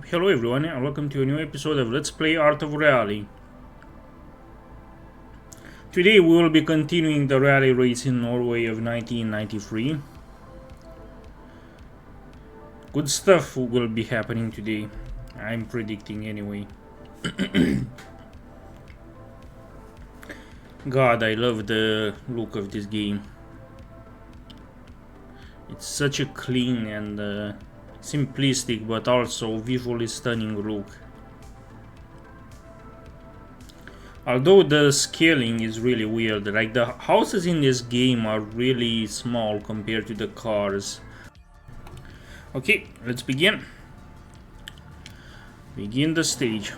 Hello everyone and welcome to a new episode of Let's Play Art of Rally. Today we will be continuing the rally race in Norway of 1993. Good stuff will be happening today, I'm predicting anyway. God, I love the look of this game. It's such a clean and simplistic but also visually stunning look. Although the scaling is really weird, like the houses in this game are really small compared to the cars. Okay, let's begin. Begin the stage.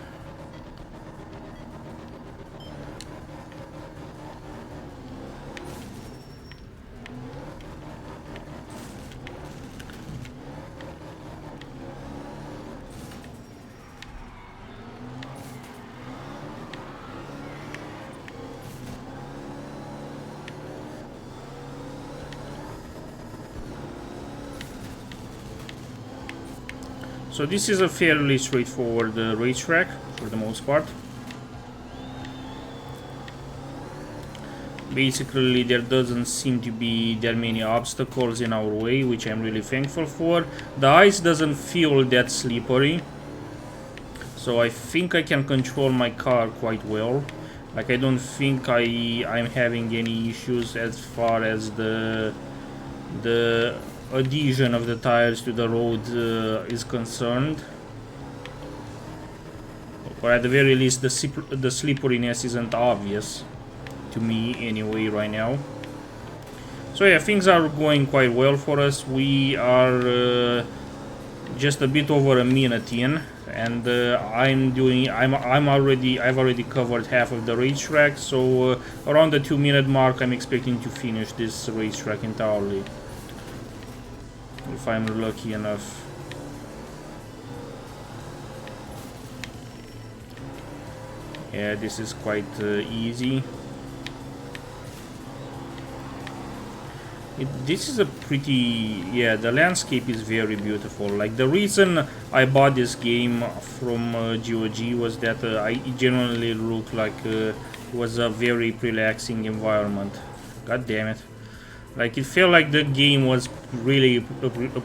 So this is a fairly straightforward racetrack for the most part. Basically there doesn't seem to be that many obstacles in our way, which I'm really thankful for. The ice doesn't feel that slippery, so I think I can control my car quite well. Like, I don't think I'm having any issues as far as the adhesion of the tires to the road is concerned, or at the very least the slipperiness isn't obvious to me anyway right now. So yeah, things are going quite well for us. We are just a bit over a minute in, and I've already covered half of the racetrack, so around the 2-minute mark I'm expecting to finish this racetrack entirely, if I'm lucky enough. Yeah, this is quite easy. This is a pretty... yeah, the landscape is very beautiful. Like, the reason I bought this game from GOG was that it genuinely looked like it was a very relaxing environment. God damn it. Like, it felt like the game was really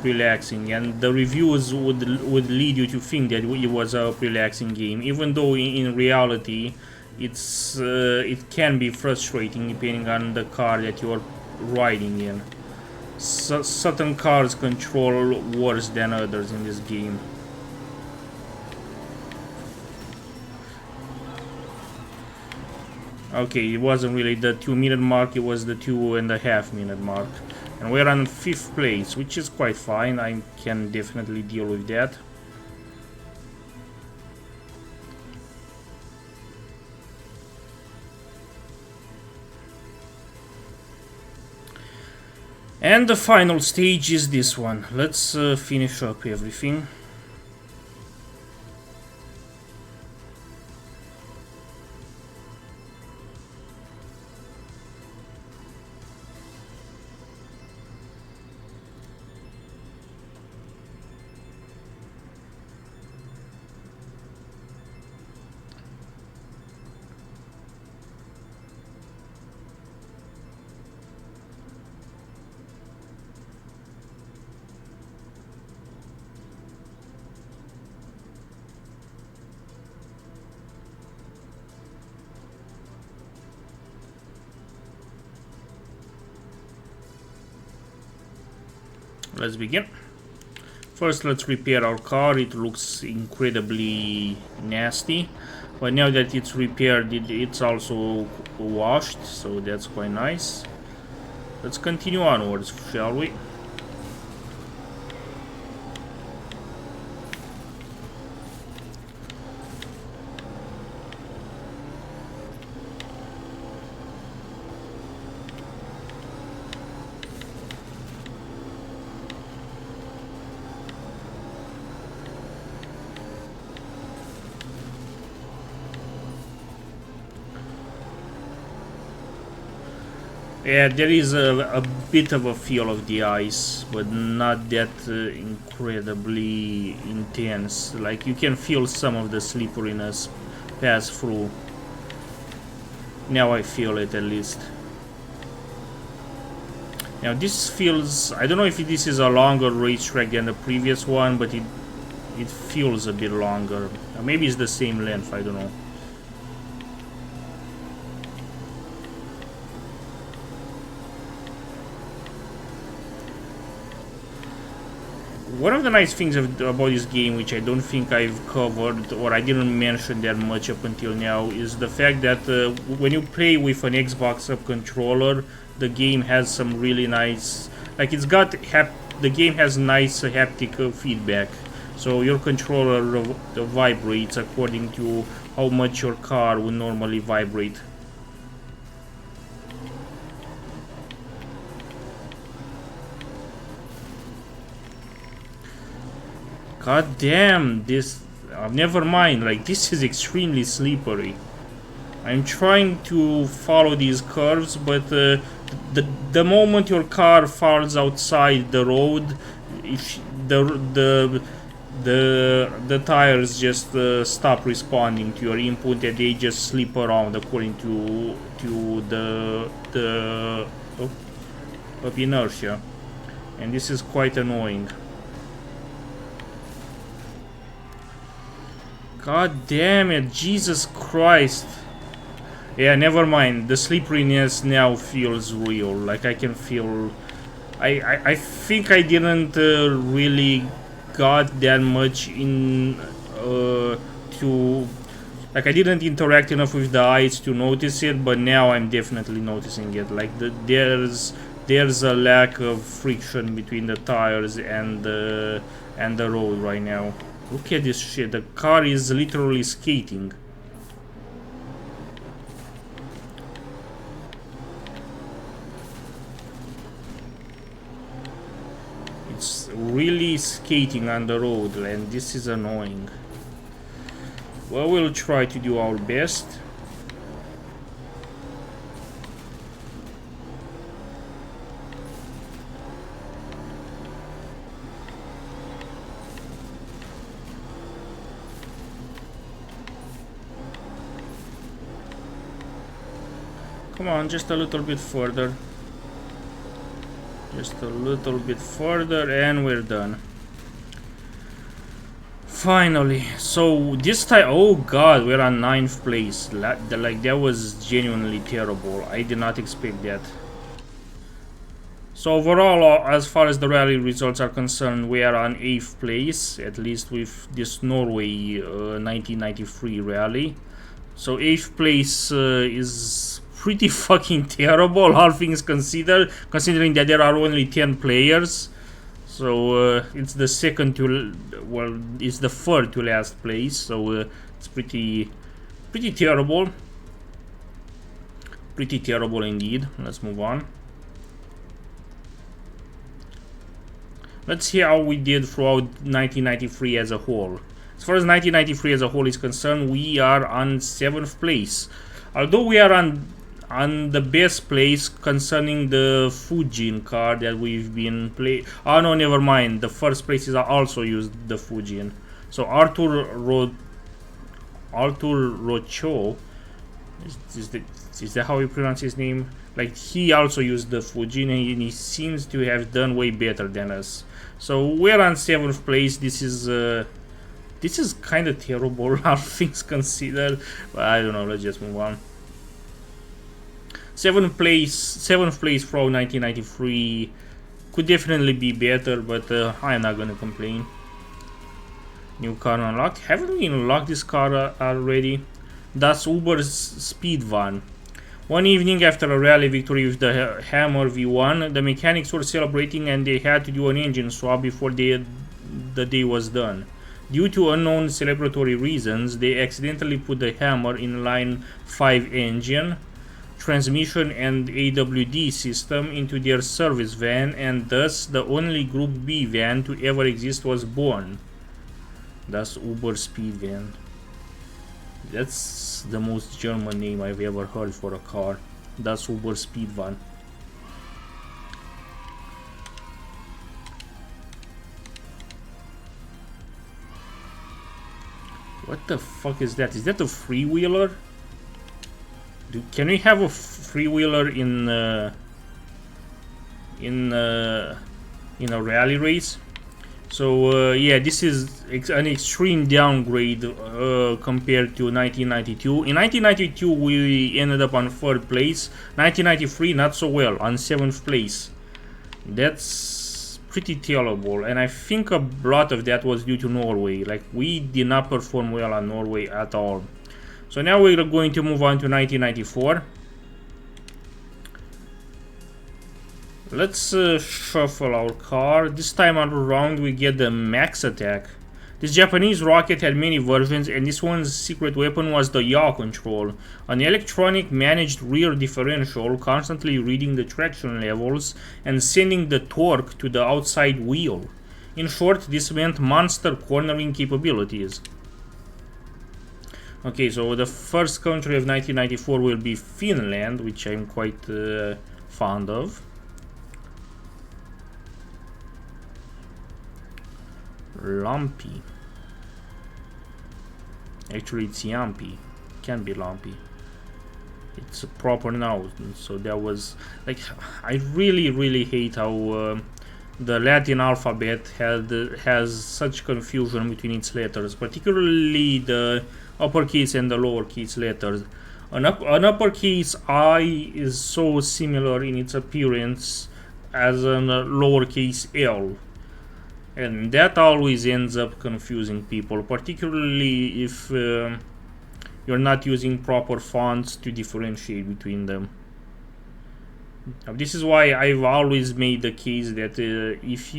relaxing, and the reviews would lead you to think that it was a relaxing game, even though in reality it can be frustrating depending on the car that you are riding in. Certain cars control worse than others in this game. Okay, it wasn't really the 2-minute mark, it was the 2.5-minute mark. And we're on 5th place, which is quite fine. I can definitely deal with that. And the final stage is this one. Let's finish up everything. Let's begin. First, let's repair our car. It looks incredibly nasty, but now that it's repaired, it's also washed, so that's quite nice. Let's continue onwards, shall we? Yeah, there is a bit of a feel of the ice, but not that incredibly intense. Like you can feel some of the slipperiness pass through. Now I feel it at least. Now this feels, I don't know if this is a longer racetrack than the previous one, but it feels a bit longer. Maybe it's the same length, I don't know. One of the nice things about this game, which I don't think I've covered or I didn't mention that much up until now, is the fact that when you play with an Xbox Up controller, the game has some really nice, like it's got the game has nice haptic feedback. So your controller vibrates according to how much your car would normally vibrate. God damn, this... never mind, like, this is extremely slippery. I'm trying to follow these curves, but the moment your car falls outside the road, if the tires just stop responding to your input and they just slip around according to the of inertia, and this is quite annoying. God damn it, Jesus Christ. Yeah, never mind. The slipperiness now feels real. Like I can feel... I think I didn't really got that much in to... Like I didn't interact enough with the ice to notice it, but now I'm definitely noticing it. Like there's a lack of friction between the tires and the road right now. Look at this shit, the car is literally skating. It's really skating on the road, and this is annoying. Well, we'll try to do our best. Come on, just a little bit further. Just a little bit further and we're done. Finally. So this time, oh god, we're on 9th place. Like that was genuinely terrible. I did not expect that. So overall, as far as the rally results are concerned, we are on 8th place, at least with this Norway 1993 rally. So 8th place is pretty fucking terrible, all things considered, considering that there are only 10 players. So it's the second to, well, it's the third to last place. So it's pretty terrible. Pretty terrible indeed. Let's move on. Let's see how we did throughout 1993 as a whole. As far as 1993 as a whole is concerned, we are on 7th place. Although we are on the best place concerning the Fujin car that we've been playing. Oh no, never mind. The first place is also used the Fujin. So Arthur Rocho, is that how you pronounce his name? Like, he also used the Fujin and he seems to have done way better than us. So we're on 7th place. This is kind of terrible, all things considered. But I don't know. Let's just move on. 7th place for 1993 could definitely be better, but I'm not gonna complain. New car unlocked. Haven't we unlocked this car already? That's Uber's speed van. One evening after a rally victory with the Hammer V1, the mechanics were celebrating and they had to do an engine swap before the day was done. Due to unknown celebratory reasons, they accidentally put the Hammer in line 5 engine, transmission and AWD system into their service van, and thus the only Group B van to ever exist was born. That's Uber Speed Van. That's the most German name I've ever heard for a car. That's Uber Speed Van. What the fuck is that? Is that a freewheeler? Can we have a freewheeler in a rally race? So yeah, this is an extreme downgrade compared to 1992. In 1992 we ended up on 3rd place. 1993 not so well, on 7th place. That's pretty terrible, and I think a lot of that was due to Norway. Like, we did not perform well on Norway at all. So now we're going to move on to 1994. Let's shuffle our car. This time around we get the Max Attack. This Japanese rocket had many versions, and this one's secret weapon was the yaw control, an electronic managed rear differential constantly reading the traction levels and sending the torque to the outside wheel. In short, this meant monster cornering capabilities. Okay, so the first country of 1994 will be Finland, which I'm quite fond of. Lumpy. Actually, it's Yampi. Can be Lumpy. It's a proper noun. So that was like, I really hate how the Latin alphabet has such confusion between its letters, particularly the uppercase and the lowercase letters. An uppercase I is so similar in its appearance as a lowercase L. And that always ends up confusing people, particularly if you're not using proper fonts to differentiate between them. This is why I've always made the case that if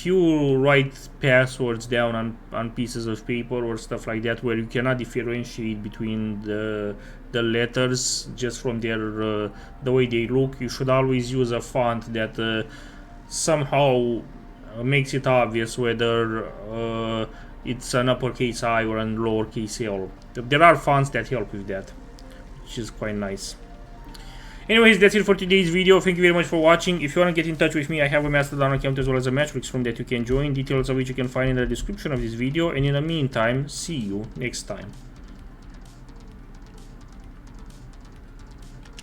you write passwords down on pieces of paper or stuff like that, where you cannot differentiate between the letters just from their the way they look, you should always use a font that somehow makes it obvious whether it's an uppercase I or a lowercase L. There are fonts that help with that, which is quite nice. Anyways, that's it for today's video. Thank you very much for watching. If you want to get in touch with me, I have a Mastodon account as well as a Matrix from that you can join, details of which you can find in the description of this video. And in the meantime, see you next time.